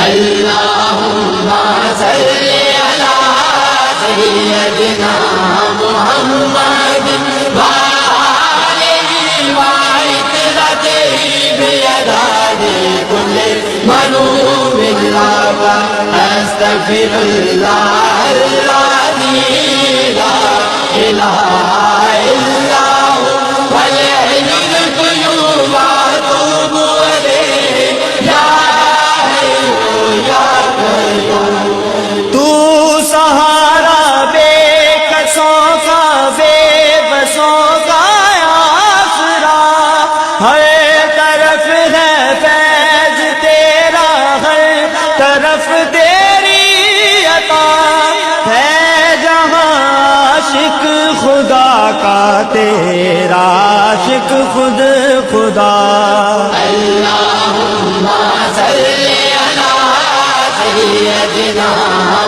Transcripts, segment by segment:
اللهم صل على سيدنا محمد وآله وعترته بيداد كل منوب الله أستغفر الله الذي لا إله إلا هو والحي القيوم وأتوب إليه يا حي يا قيوم تو سہارا بے کسوں کا بے بسوں کا آسرا ہر طرف ہے فیض تیرا ہر طرف تیری عطا ہے جہاں عاشق خدا کا تیرا عاشق خود خدا اللهم صل على سيدنا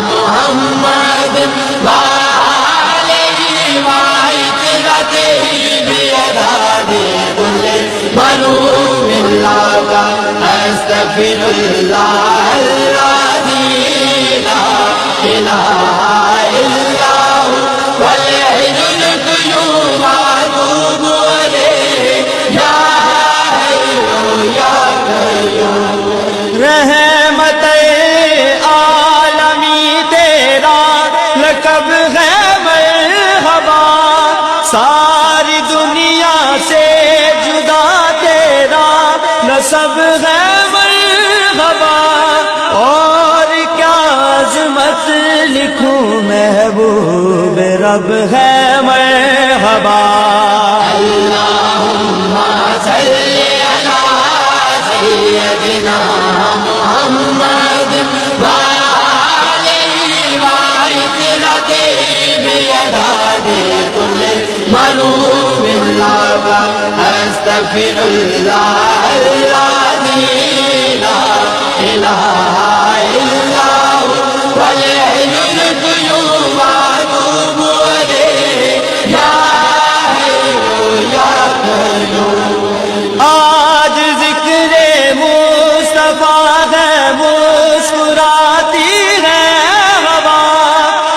محمد وآله وعترته بيداد كل منوب الله أستغفر الله الذي لا إله إلا هو والحي القيوم وأتوب إليه يا حي يا قيوم رحمت عالمی تیرا لقب ہے مرحبا ساری دنیا سے جدا تیرا نسب ہے مرحبا اور کیا عظمت لکھوں محبوب رب ہے مرحبا اللهم صل على سيدنا محمد وآله وعترته بيداد كل منوب الله أستغفر الله الذي لا إله إلا هو والحي القيوم وأتوب إليه يا حي يا قيوم آج ذکر مصطفیٰ ہے مسکراتی ہے ہوا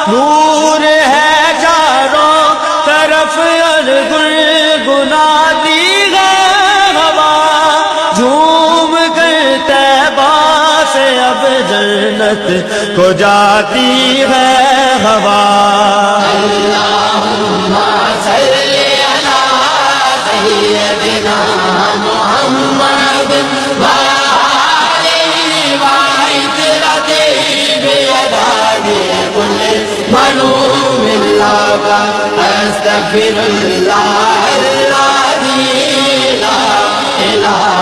نور ہے چاروں طرف اور گنگناتی ہے ہوا جھوم کر طیبہ سے اب جنت کو جاتی ہے ہوا اللهم صل على سيدنا محمد وآله وعترته بيداد كل منوب الله أستغفر الله الذي لا إله